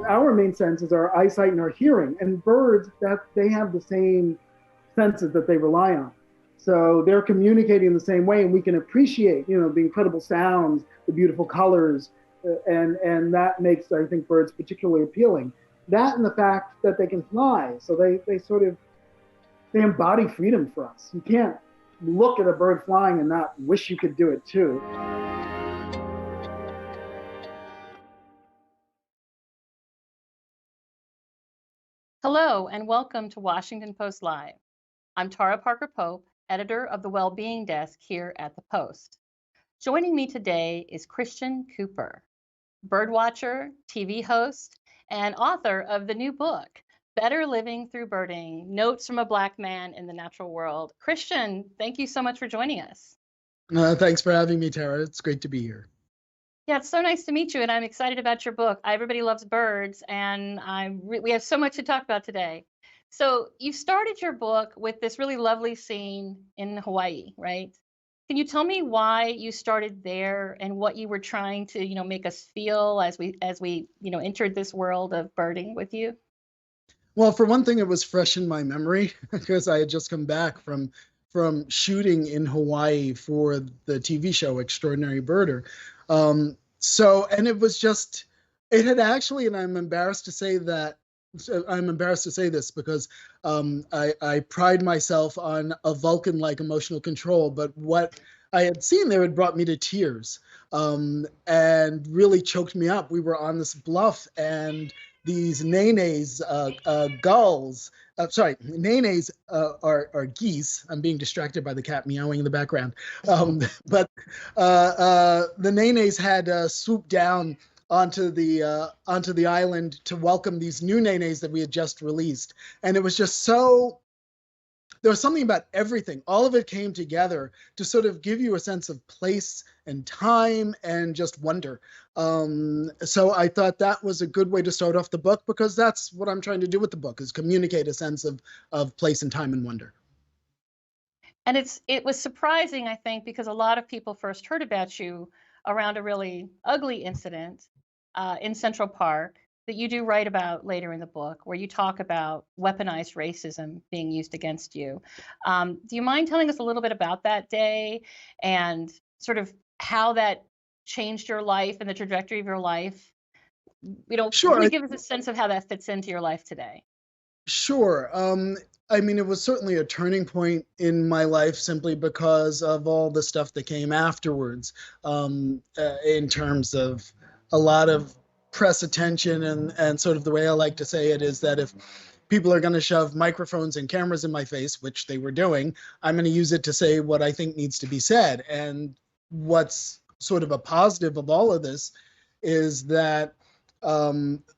our main senses are eyesight and our hearing, and birds, that they have the same senses that they rely on. So they're communicating the same way, and we can appreciate, the incredible sounds, the beautiful colors, and that makes, I think, birds particularly appealing. That and the fact that they can fly, so they embody freedom for us. You can't look at a bird flying and not wish you could do it too. Hello, and welcome to Washington Post Live. I'm Tara Parker Pope, editor of the Well-Being Desk here at the Post. Joining me today is Christian Cooper, birdwatcher, TV host, and author of the new book, Better Living Through Birding: Notes from a Black Man in the Natural World. Christian, thank you so much for joining us. Thanks for having me, Tara. It's great to be here. Yeah, it's so nice to meet you, and I'm excited about your book. Everybody loves birds, and we have so much to talk about today. So you started your book with this really lovely scene in Hawaii, right? Can you tell me why you started there and what you were trying to, make us feel as we entered this world of birding with you? Well, for one thing, it was fresh in my memory because I had just come back from shooting in Hawaii for the TV show Extraordinary Birder. And it had actually, and I'm embarrassed to say this because I pride myself on a Vulcan-like emotional control, but what I had seen there had brought me to tears and really choked me up. We were on this bluff, and these nenes, gulls, nenes are geese. I'm being distracted by the cat meowing in the background. But the nenes had swooped down onto the island to welcome these new nenes that we had just released. And it was just there was something about everything. All of it came together to sort of give you a sense of place and time and just wonder. So I thought that was a good way to start off the book, because that's what I'm trying to do with the book, is communicate a sense of place and time and wonder. And it was surprising, I think, because a lot of people first heard about you around a really ugly incident in Central Park that you do write about later in the book, where you talk about weaponized racism being used against you. Do you mind telling us a little bit about that day and sort of how that changed your life and the trajectory of your life? Sure. Really give us a sense of how that fits into your life today. Sure. It was certainly a turning point in my life simply because of all the stuff that came afterwards, in terms of a lot of press attention, and sort of the way I like to say it is that if people are going to shove microphones and cameras in my face, which they were doing, I'm going to use it to say what I think needs to be said. And what's sort of a positive of all of this is that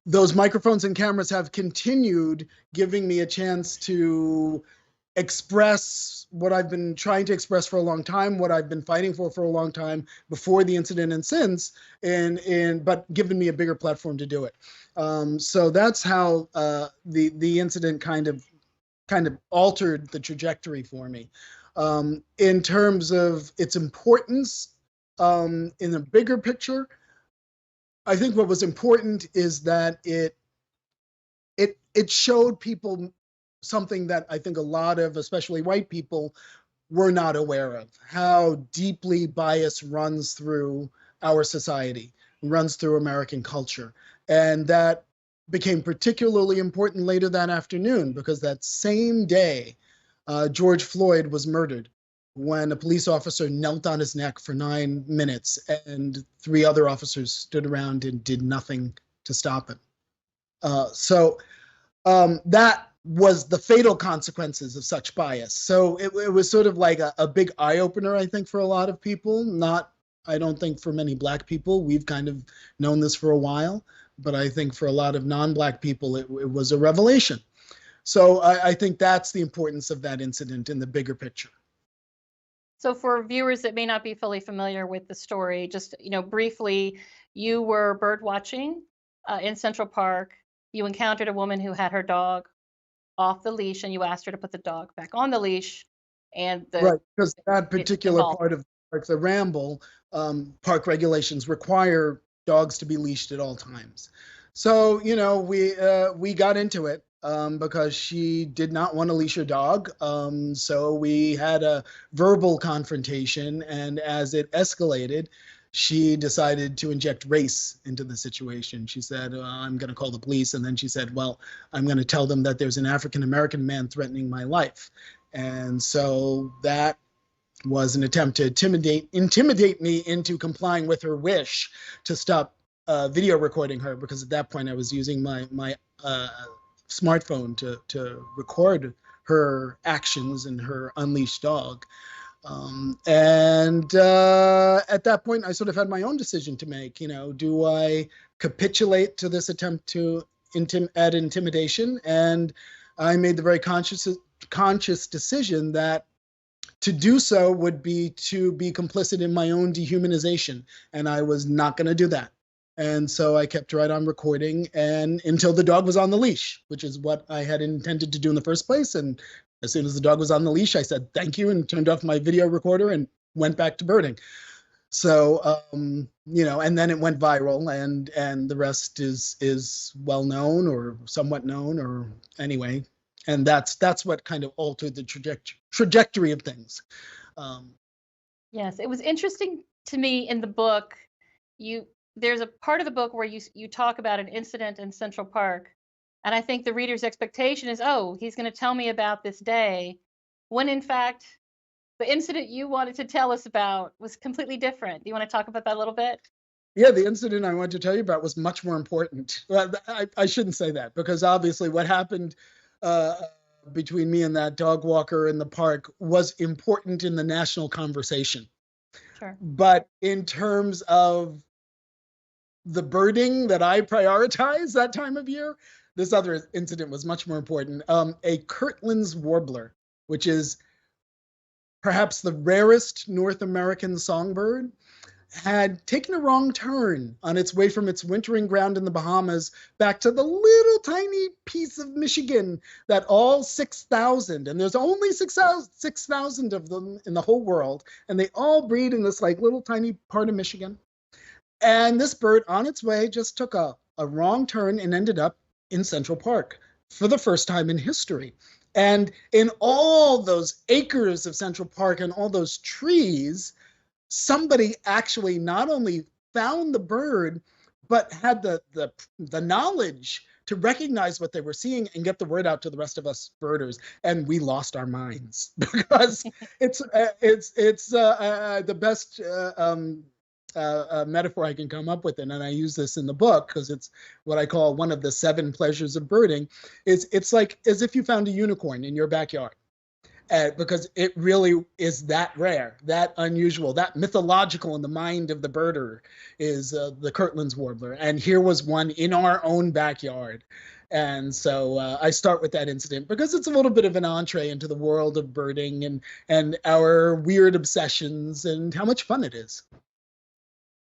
those microphones and cameras have continued giving me a chance to express what I've been trying to express for a long time, what I've been fighting for a long time before the incident and since, but given me a bigger platform to do it. So that's how the incident kind of altered the trajectory for me. In terms of its importance in the bigger picture, I think what was important is that it showed people something that I think a lot of, especially white people, were not aware of: how deeply bias runs through our society, runs through American culture. And that became particularly important later that afternoon, because that same day, George Floyd was murdered when a police officer knelt on his neck for 9 minutes and 3 other officers stood around and did nothing to stop him. That was the fatal consequences of such bias. So it was sort of like a big eye-opener, I think, for a lot of people. Not, I don't think for many Black people. We've kind of known this for a while, but I think for a lot of non-Black people, it was a revelation. So I think that's the importance of that incident in the bigger picture. So for viewers that may not be fully familiar with the story, just briefly, you were bird watching in Central Park. You encountered a woman who had her dog off the leash, and you asked her to put the dog back on the leash. And right, because that particular part of the ramble, park regulations require dogs to be leashed at all times. So, we got into it because she did not want to leash her dog. So we had a verbal confrontation, and as it escalated, she decided to inject race into the situation. She said, I'm going to call the police. And then she said, well, I'm going to tell them that there's an African-American man threatening my life. And so that was an attempt to intimidate me into complying with her wish to stop video recording her, because at that point I was using my smartphone to record her actions and her unleashed dog. And at that point, I sort of had my own decision to make. Do I capitulate to this attempt to add intimidation? And I made the very conscious decision that to do so would be to be complicit in my own dehumanization, and I was not going to do that. And so I kept right on recording, and until the dog was on the leash, which is what I had intended to do in the first place. And as soon as the dog was on the leash, I said thank you and turned off my video recorder and went back to birding. So and then it went viral, and the rest is well known or somewhat known, or anyway. And that's what kind of altered the trajectory of things. Yes, it was interesting to me in the book. There's a part of the book where you talk about an incident in Central Park, and I think the reader's expectation is, oh, he's going to tell me about this day, when in fact the incident you wanted to tell us about was completely different. Do you want to talk about that a little bit? Yeah, the incident I wanted to tell you about was much more important. Well, I shouldn't say that, because obviously what happened between me and that dog walker in the park was important in the national conversation. Sure. But in terms of the birding that I prioritize that time of year, this other incident was much more important. A Kirtland's warbler, which is perhaps the rarest North American songbird, had taken a wrong turn on its way from its wintering ground in the Bahamas back to the little tiny piece of Michigan that all 6,000, and there's only 6,000 of them in the whole world, and they all breed in this like little tiny part of Michigan. And this bird on its way just took a wrong turn and ended up in Central Park for the first time in history. And in all those acres of Central Park and all those trees, somebody actually not only found the bird, but had the knowledge to recognize what they were seeing and get the word out to the rest of us birders. And we lost our minds because it's the best metaphor I can come up with, and I use this in the book because it's what I call one of the 7 pleasures of birding. It's like as if you found a unicorn in your backyard. Because it really is that rare, that unusual, that mythological in the mind of the birder is the Kirtland's warbler. And here was one in our own backyard. And so I start with that incident because it's a little bit of an entree into the world of birding and our weird obsessions and how much fun it is.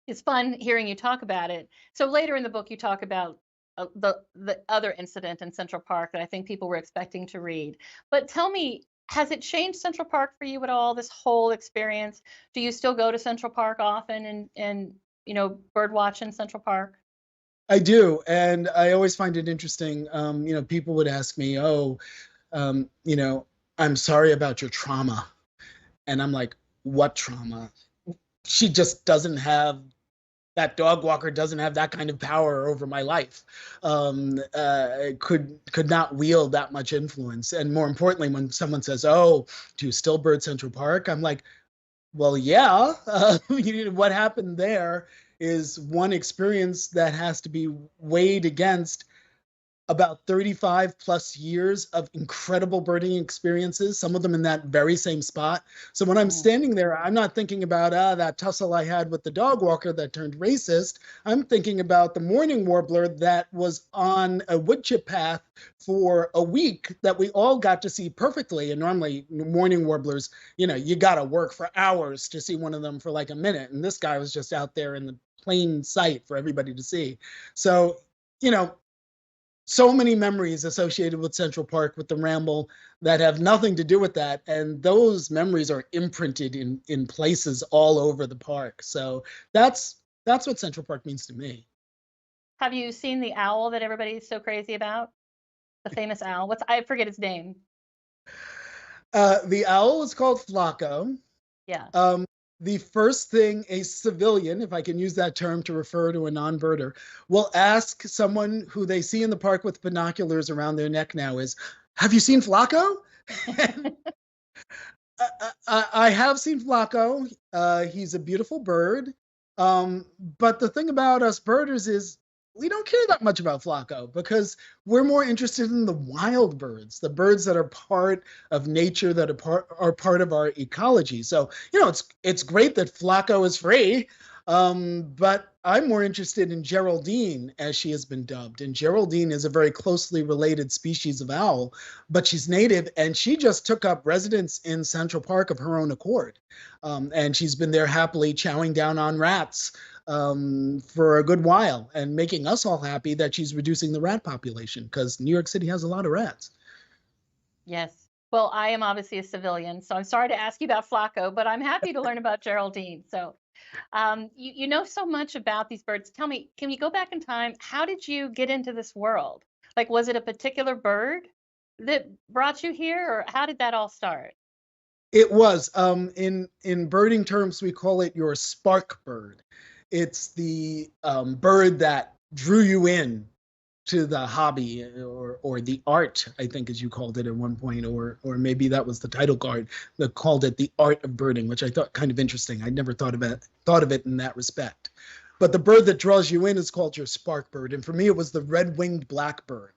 It's fun hearing you talk about it. So later in the book, you talk about the other incident in Central Park that I think people were expecting to read. But tell me, has it changed Central Park for you at all, this whole experience? Do you still go to Central Park often and bird watch in Central Park? I do. And I always find it interesting. People would ask me, I'm sorry about your trauma. And I'm like, what trauma? She just doesn't have, that dog walker doesn't have that kind of power over my life. Could not wield that much influence. And more importantly, when someone says, oh, do you still bird Central Park? I'm like, well, yeah. What happened there is one experience that has to be weighed against about 35 plus years of incredible birding experiences, some of them in that very same spot. So when I'm standing there, I'm not thinking about that tussle I had with the dog walker that turned racist. I'm thinking about the mourning warbler that was on a wood chip path for a week that we all got to see perfectly. And normally mourning warblers, you got to work for hours to see one of them for like a minute. And this guy was just out there in the plain sight for everybody to see. So, so many memories associated with Central Park, with the ramble, that have nothing to do with that. And those memories are imprinted in places all over the park. So that's what Central Park means to me. Have you seen the owl that everybody's so crazy about? The famous owl. I forget its name. The owl is called Flacco. Yeah. The first thing a civilian, if I can use that term to refer to a non-birder, will ask someone who they see in the park with binoculars around their neck now is, have you seen Flacco? I have seen Flacco. He's a beautiful bird. But the thing about us birders is we don't care that much about Flacco because we're more interested in the wild birds, the birds that are part of nature, that are part of our ecology. So, it's great that Flacco is free, but I'm more interested in Geraldine, as she has been dubbed. And Geraldine is a very closely related species of owl, but she's native, and she just took up residence in Central Park of her own accord. And she's been there happily chowing down on rats for a good while, and making us all happy that she's reducing the rat population, because New York City has a lot of rats. Yes. Well, I am obviously a civilian, so I'm sorry to ask you about Flacco, but I'm happy to learn about Geraldine. So you know so much about these birds. Tell me, can you go back in time? How did you get into this world? Like, was it a particular bird that brought you here, or how did that all start? It was. In birding terms, we call it your spark bird. It's the bird that drew you in to the hobby or the art, I think, as you called it at one point, or maybe that was the title card that called it the art of birding, which I thought kind of interesting. I'd never thought of it in that respect. But the bird that draws you in is called your spark bird, and for me, it was the red-winged blackbird.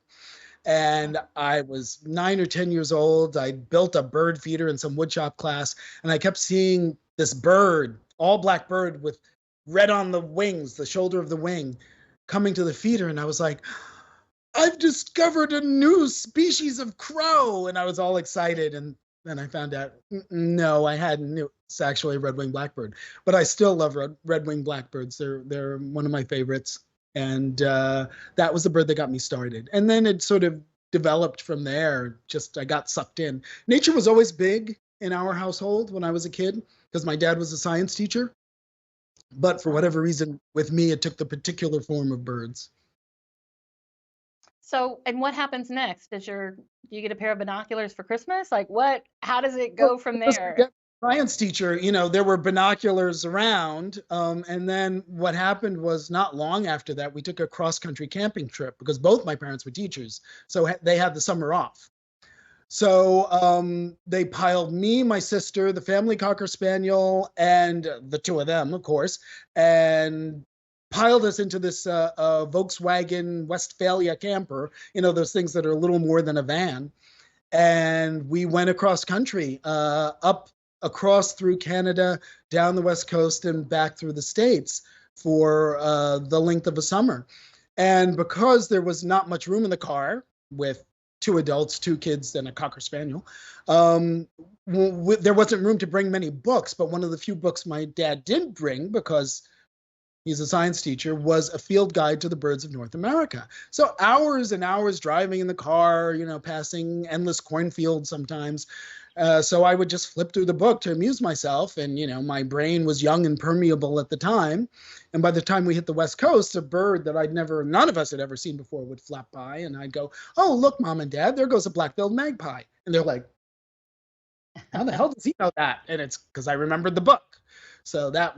And I was 9 or 10 years old. I built a bird feeder in some woodshop class, and I kept seeing this bird, all black bird with red on the wings, the shoulder of the wing, coming to the feeder. And I was like, I've discovered a new species of crow. And I was all excited. And then I found out, no, I hadn't. It's actually a red-winged blackbird. But I still love red-winged blackbirds. They're one of my favorites. And that was the bird that got me started. And then it sort of developed from there. I got sucked in. Nature was always big in our household when I was a kid, because my dad was a science teacher. But for whatever reason, with me, it took the particular form of birds. So, and what happens next? Do you get a pair of binoculars for Christmas? Like what? How does it go from there? Science teacher, there were binoculars around. And then what happened was, not long after that, we took a cross-country camping trip because both my parents were teachers. So they had the summer off. So they piled me, my sister, the family Cocker Spaniel, and the two of them, of course, and piled us into this Volkswagen Westphalia camper, those things that are a little more than a van. And we went across country, up across through Canada, down the West Coast, and back through the States for the length of a summer. And because there was not much room in the car with 2 adults, 2 kids, and a Cocker Spaniel, there wasn't room to bring many books. But one of the few books my dad did bring, because he's a science teacher, was a field guide to the birds of North America. So hours and hours driving in the car, passing endless cornfields sometimes. So I would just flip through the book to amuse myself. And, my brain was young and permeable at the time. And by the time we hit the West Coast, a bird that none of us had ever seen before would flap by. And I'd go, oh, look, Mom and Dad, there goes a black-billed magpie. And they're like, how the hell does he know that? And it's because I remembered the book. So that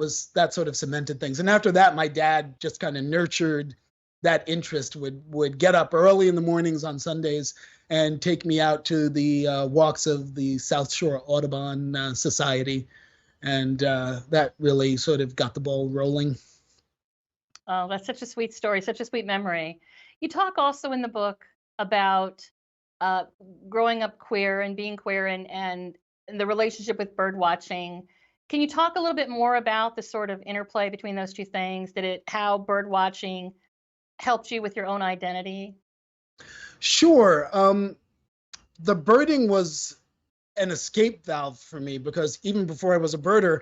sort of cemented things. And after that, my dad just kind of nurtured that interest, would get up early in the mornings on Sundays and take me out to the walks of the South Shore Audubon Society. And that really sort of got the ball rolling. Oh, that's such a sweet story, such a sweet memory. You talk also in the book about growing up queer and being queer and the relationship with bird watching. Can you talk a little bit more about the sort of interplay between those two things? How bird watching helped you with your own identity? Sure. The birding was an escape valve for me, because even before I was a birder,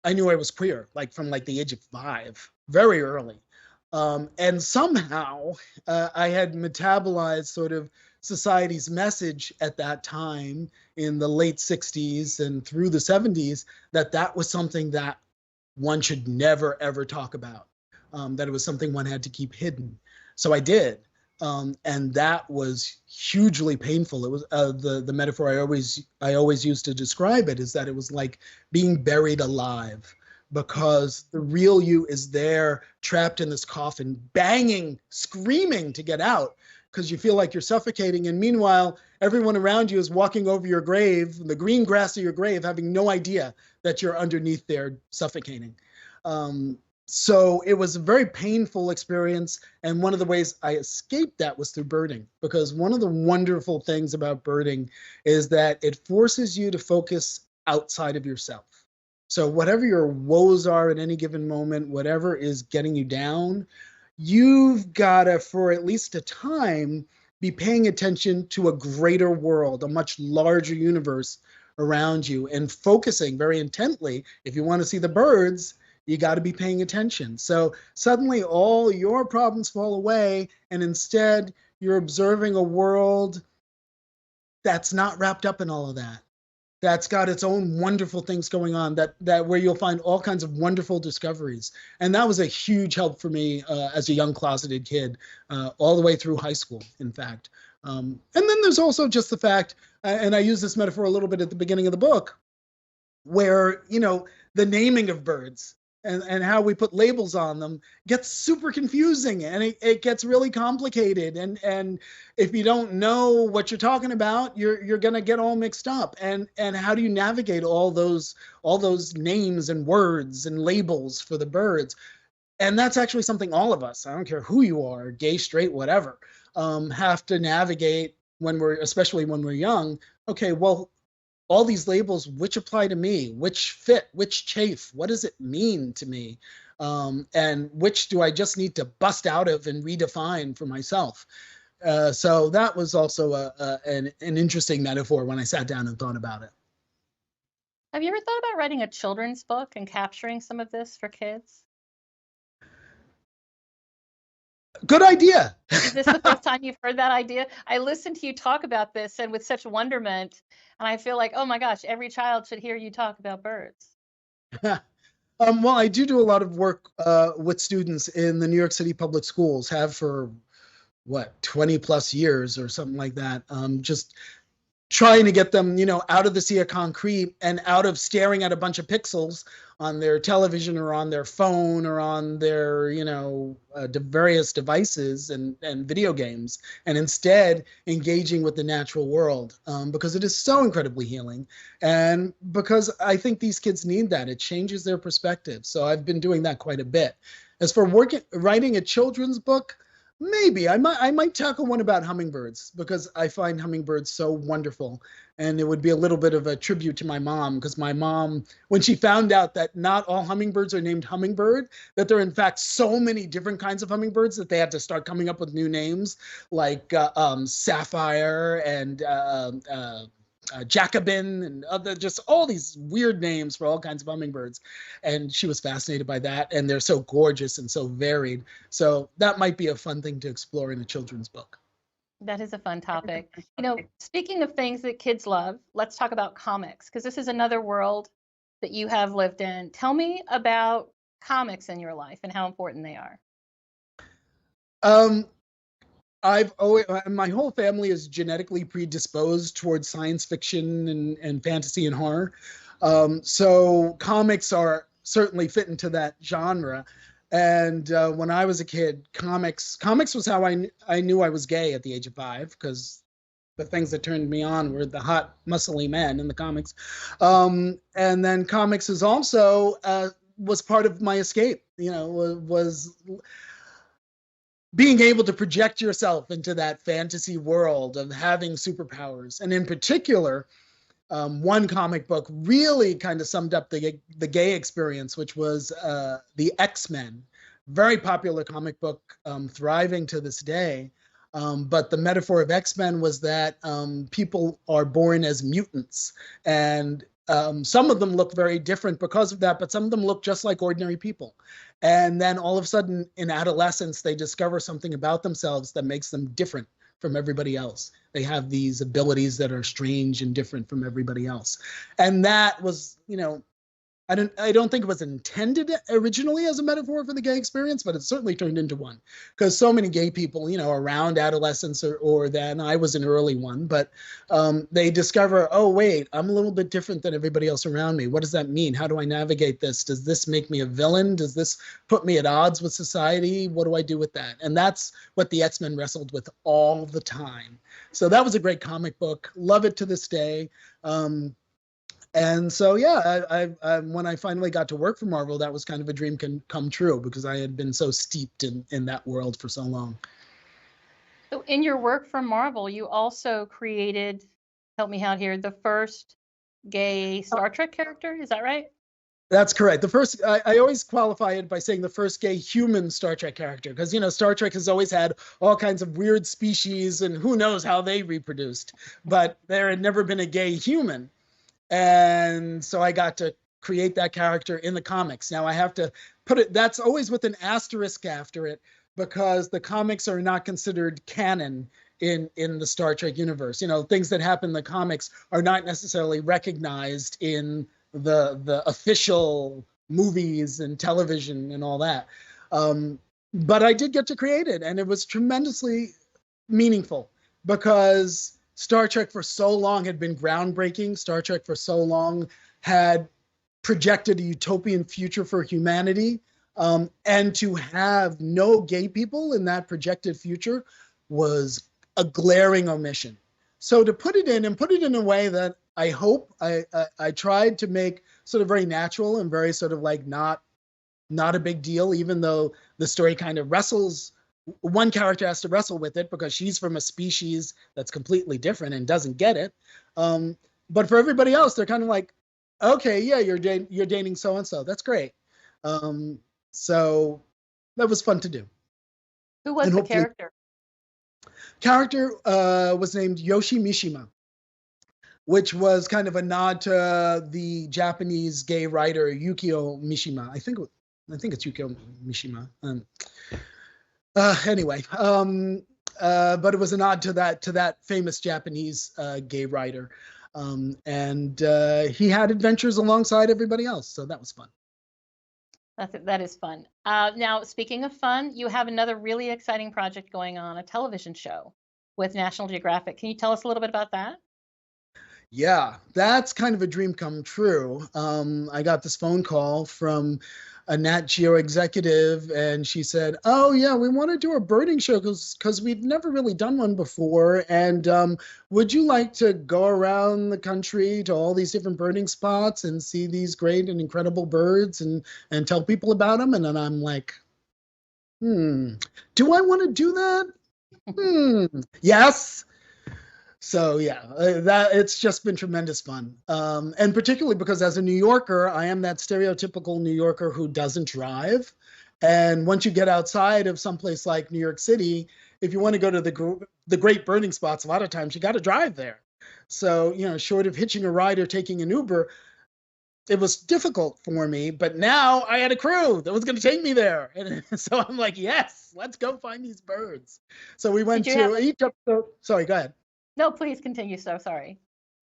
I knew I was queer, from the age of 5, very early. And somehow I had metabolized sort of society's message at that time in the late 60s and through the 70s, that was something that one should never, ever talk about, that it was something one had to keep hidden. So I did. And that was hugely painful. It was the metaphor I always used to describe it is that it was like being buried alive, because the real you is there, trapped in this coffin, banging, screaming to get out, because you feel like you're suffocating. And meanwhile, everyone around you is walking over your grave, the green grass of your grave, having no idea that you're underneath there suffocating. So it was a very painful experience. And one of the ways I escaped that was through birding, because one of the wonderful things about birding is that it forces you to focus outside of yourself. So whatever your woes are at any given moment, whatever is getting you down, you've got to, for at least a time, be paying attention to a greater world, a much larger universe around you, and focusing very intently. If you want to see the birds, you got to be paying attention. So suddenly all your problems fall away, and instead you're observing a world that's not wrapped up in all of that. That's got its own wonderful things going on, that where you'll find all kinds of wonderful discoveries. And that was a huge help for me as a young closeted kid, all the way through high school, in fact. And then there's also just the fact, and I use this metaphor a little bit at the beginning of the book, where, you know, the naming of birds and how we put labels on them gets super confusing, and it gets really complicated. And if you don't know what you're talking about, you're going to get all mixed up. And how do you navigate all those names and words and labels for the birds? And that's actually something all of us, I don't care who you are, gay, straight, whatever, have to navigate especially when we're young. Okay, well, all these labels, which apply to me, which fit, which chafe, what does it mean to me? And which do I just need to bust out of and redefine for myself? So that was also an interesting metaphor when I sat down and thought about it. Have you ever thought about writing a children's book and capturing some of this for kids? Good idea. Is this the first time you've heard that idea? I listened to you talk about this and with such wonderment, and I feel like, oh my gosh, every child should hear you talk about birds. Well, I do a lot of work with students in the New York City public schools, have for, 20 plus years or something like that. Just trying to get them, out of the sea of concrete and out of staring at a bunch of pixels on their television or on their phone or on their, various devices and video games, and instead engaging with the natural world, because it is so incredibly healing. And because I think these kids need that. It changes their perspective. So I've been doing that quite a bit. As for writing a children's book, maybe I might tackle one about hummingbirds, because I find hummingbirds so wonderful. And it would be a little bit of a tribute to my mom, because my mom, when she found out that not all hummingbirds are named hummingbird, that there are in fact so many different kinds of hummingbirds that they had to start coming up with new names, like Sapphire and Jacobin and other, just all these weird names for all kinds of hummingbirds. And she was fascinated by that. And they're so gorgeous and so varied. So that might be a fun thing to explore in a children's book. That is a fun topic. Speaking of things that kids love, let's talk about comics, because this is another world that you have lived in. Tell me about comics in your life and how important they are. My whole family is genetically predisposed towards science fiction and fantasy and horror. So comics are certainly fit into that genre. And when I was a kid, comics was how I knew I was gay at the age of 5, because the things that turned me on were the hot, muscly men in the comics. And then comics is also was part of my escape, was being able to project yourself into that fantasy world of having superpowers. And in particular, one comic book really kind of summed up the gay experience, which was the X-Men. Very popular comic book, thriving to this day. But the metaphor of X-Men was that people are born as mutants. And some of them look very different because of that, but some of them look just like ordinary people. And then all of a sudden in adolescence, they discover something about themselves that makes them different from everybody else. They have these abilities that are strange and different from everybody else. And that was, I don't think it was intended originally as a metaphor for the gay experience, but it certainly turned into one, because so many gay people, around adolescence or then, I was an early one, but they discover, oh, wait, I'm a little bit different than everybody else around me. What does that mean? How do I navigate this? Does this make me a villain? Does this put me at odds with society? What do I do with that? And that's what the X-Men wrestled with all the time. So that was a great comic book. Love it to this day. And so, yeah, I when I finally got to work for Marvel, that was kind of a dream come true, because I had been so steeped in that world for so long. So in your work for Marvel, you also created, help me out here, the first gay Star Trek character. Is that right? That's correct. The first, I always qualify it by saying the first gay human Star Trek character, because, Star Trek has always had all kinds of weird species and who knows how they reproduced, but there had never been a gay human. And so I got to create that character in the comics. Now I have to put it, that's always with an asterisk after it, because the comics are not considered canon in the Star Trek universe. Things that happen in the comics are not necessarily recognized in the official movies and television and all that. But I did get to create it, and it was tremendously meaningful, because Star Trek for so long had been groundbreaking. Star Trek for so long had projected a utopian future for humanity. And to have no gay people in that projected future was a glaring omission. So to put it in a way that I hope I tried to make sort of very natural and very sort of like not a big deal, even though the story kind of wrestles. One character has to wrestle with it because she's from a species that's completely different and doesn't get it. But for everybody else, they're kind of like, okay, yeah, you're dating so-and-so. That's great. So that was fun to do. Who was the character? Character was named Yoshi Mishima, which was kind of a nod to the Japanese gay writer Yukio Mishima. I think it's Yukio Mishima. Anyway, but it was a nod to that famous Japanese gay writer, and he had adventures alongside everybody else, so that was fun. That is fun. Now, speaking of fun, you have another really exciting project going on, a television show with National Geographic. Can you tell us a little bit about that? Yeah, that's kind of a dream come true. I got this phone call from a Nat Geo executive, and she said, oh yeah, we want to do a birding show because we've never really done one before, and would you like to go around the country to all these different birding spots and see these great and incredible birds and tell people about them? And then I'm like, do I want to do that? Yes. So yeah, that it's just been tremendous fun, and particularly because as a New Yorker, I am that stereotypical New Yorker who doesn't drive. And once you get outside of someplace like New York City, if you want to go to the great birding spots, a lot of times you got to drive there. So short of hitching a ride or taking an Uber, it was difficult for me. But now I had a crew that was going to take me there, and so I'm like, yes, let's go find these birds. So we went to each episode. Sorry, go ahead. No, please continue. So sorry.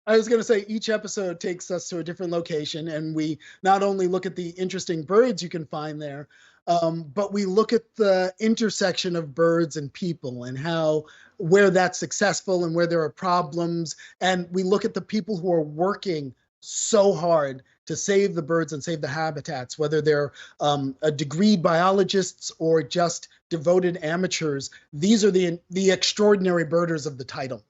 I was going to say each episode takes us to a different location, and we not only look at the interesting birds you can find there, but we look at the intersection of birds and people and where that's successful and where there are problems. And we look at the people who are working so hard to save the birds and save the habitats, whether they're a degreed biologists or just devoted amateurs. These are the extraordinary birders of the title.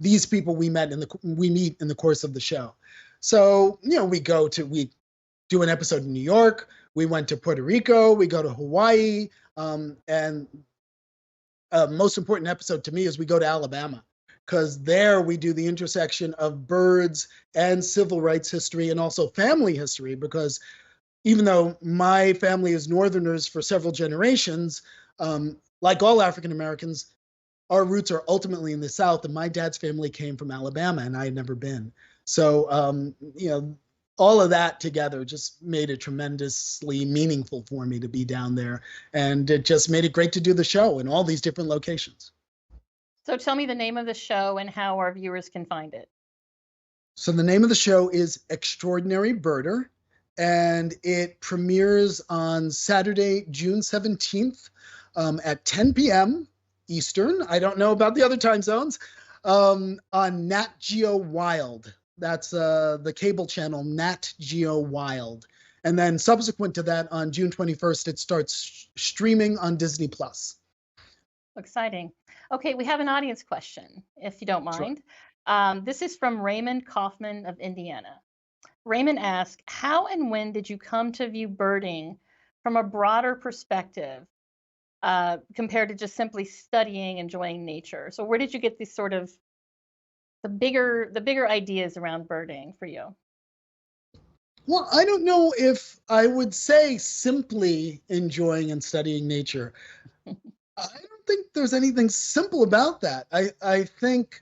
These people we meet in the course of the show. So, we do an episode in New York, we went to Puerto Rico, we go to Hawaii, and most important episode to me is we go to Alabama, because there we do the intersection of birds and civil rights history and also family history, because even though my family is Northerners for several generations, like all African Americans, our roots are ultimately in the South, and my dad's family came from Alabama, and I had never been. So, all of that together just made it tremendously meaningful for me to be down there, and it just made it great to do the show in all these different locations. So tell me the name of the show and how our viewers can find it. So the name of the show is Extraordinary Birder, and it premieres on Saturday, June 17th at 10 p.m. Eastern. I don't know about the other time zones. On Nat Geo Wild. That's the cable channel Nat Geo Wild. And then subsequent to that, on June 21st, it starts streaming on Disney Plus. Exciting. Okay, we have an audience question, if you don't mind. This is from Raymond Kaufman of Indiana. Raymond asks, how and when did you come to view birding from a broader perspective compared to just simply studying, enjoying nature? So where did you get these sort of the bigger ideas around birding for you? Well, I don't know if I would say simply enjoying and studying nature. I don't think there's anything simple about that. I think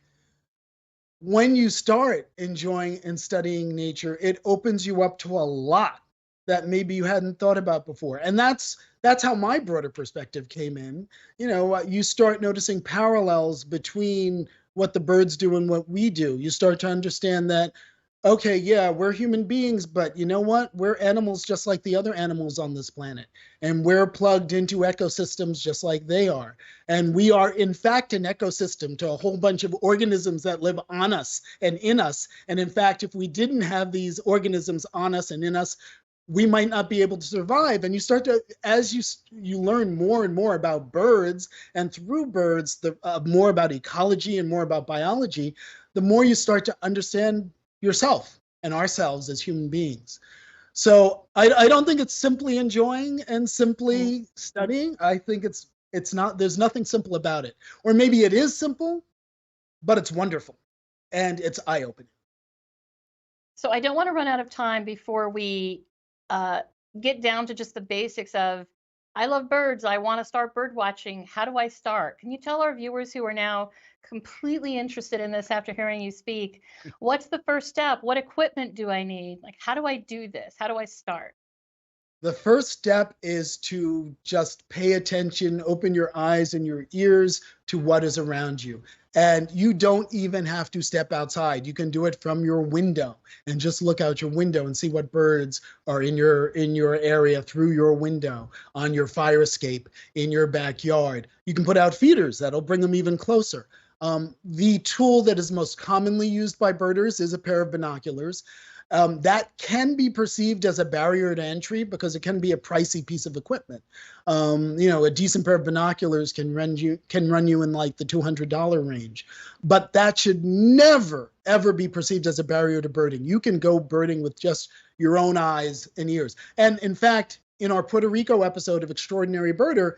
when you start enjoying and studying nature, it opens you up to a lot that maybe you hadn't thought about before. And that's how my broader perspective came in. You know, you start noticing parallels between what the birds do and what we do. You start to understand that, okay, yeah, we're human beings, but you know what? We're animals just like the other animals on this planet. And we're plugged into ecosystems just like they are. And we are, in fact, an ecosystem to a whole bunch of organisms that live on us and in us. And in fact, if we didn't have these organisms on us and in us, we might not be able to survive. And you start to, as you learn more and more about birds, and through birds, more about ecology and more about biology, the more you start to understand yourself and ourselves as human beings. So I don't think it's simply enjoying and simply studying. I think it's not, there's nothing simple about it. Or maybe it is simple, but it's wonderful and it's eye-opening. So I don't want to run out of time before we get down to just the basics of, I love birds, I want to start bird watching. How do I start? Can you tell our viewers who are now completely interested in this after hearing you speak, what's the first step? What equipment do I need? Like, how do I do this? How do I start? The first step is to just pay attention, open your eyes and your ears to what is around you. And you don't even have to step outside. You can do it from your window and just look out your window and see what birds are in your area through your window, on your fire escape, in your backyard. You can put out feeders that'll bring them even closer. The tool that is most commonly used by birders is a pair of binoculars. That can be perceived as a barrier to entry because it can be a pricey piece of equipment. You know, a decent pair of binoculars can run you in like the $200 range, but that should never, ever be perceived as a barrier to birding. You can go birding with just your own eyes and ears. And in fact, in our Puerto Rico episode of Extraordinary Birder,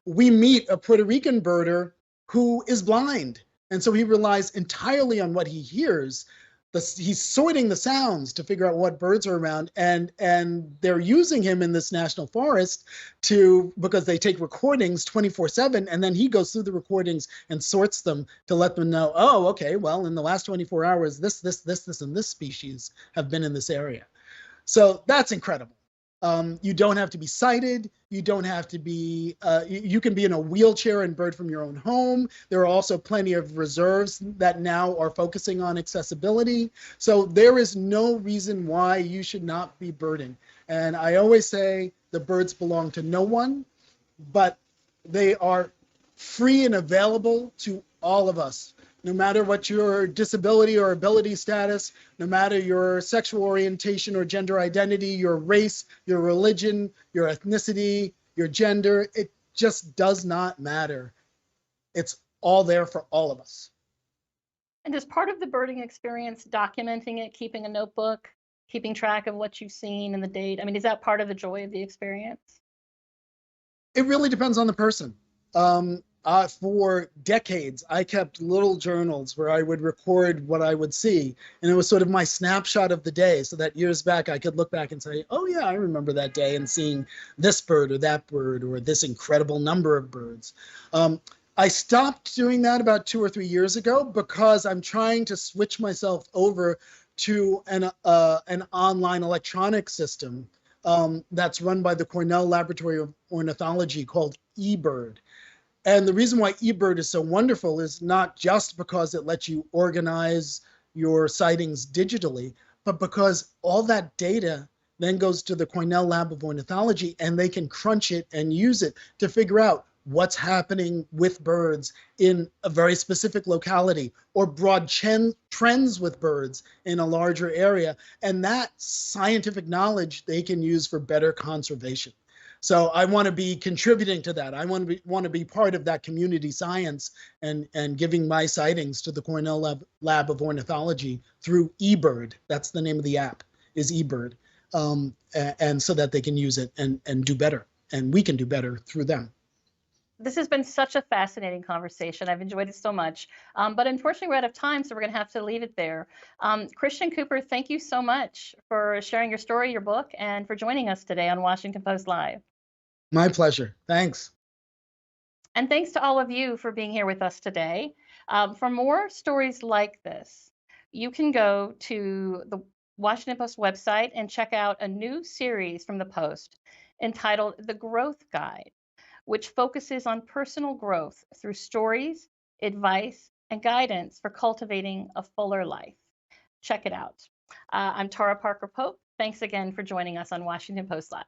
we meet a Puerto Rican birder who is blind. And so he relies entirely on what he hears. He's sorting the sounds to figure out what birds are around, and they're using him in this national forest because they take recordings 24/7, and then he goes through the recordings and sorts them to let them know, oh, okay, well, in the last 24 hours, this, and this species have been in this area. So that's incredible. You don't have to be sighted. You don't have to be, you can be in a wheelchair and bird from your own home. There are also plenty of reserves that now are focusing on accessibility. So there is no reason why you should not be birding. And I always say the birds belong to no one, but they are free and available to all of us. No matter what your disability or ability status, no matter your sexual orientation or gender identity, your race, your religion, your ethnicity, your gender, it just does not matter. It's all there for all of us. And as part of the birding experience, documenting it, keeping a notebook, keeping track of what you've seen and the date, I mean, is that part of the joy of the experience? It really depends on the person. For decades, I kept little journals where I would record what I would see. And it was sort of my snapshot of the day, so that years back I could look back and say, oh yeah, I remember that day and seeing this bird or that bird or this incredible number of birds. I stopped doing that about 2 or 3 years ago because I'm trying to switch myself over to an online electronic system that's run by the Cornell Laboratory of Ornithology called eBird. And the reason why eBird is so wonderful is not just because it lets you organize your sightings digitally, but because all that data then goes to the Cornell Lab of Ornithology, and they can crunch it and use it to figure out what's happening with birds in a very specific locality, or broad trends with birds in a larger area. And that scientific knowledge they can use for better conservation. So I want to be contributing to that. I want to be part of that community science and giving my sightings to the Cornell Lab of Ornithology through eBird. That's the name of the app, is eBird. And so that they can use it and do better. And we can do better through them. This has been such a fascinating conversation. I've enjoyed it so much. But unfortunately, we're out of time, so we're going to have to leave it there. Christian Cooper, thank you so much for sharing your story, your book, and for joining us today on Washington Post Live. My pleasure. Thanks. And thanks to all of you for being here with us today. For more stories like this, you can go to the Washington Post website and check out a new series from the Post entitled The Growth Guide, which focuses on personal growth through stories, advice, and guidance for cultivating a fuller life. Check it out. I'm Tara Parker Pope. Thanks again for joining us on Washington Post Live.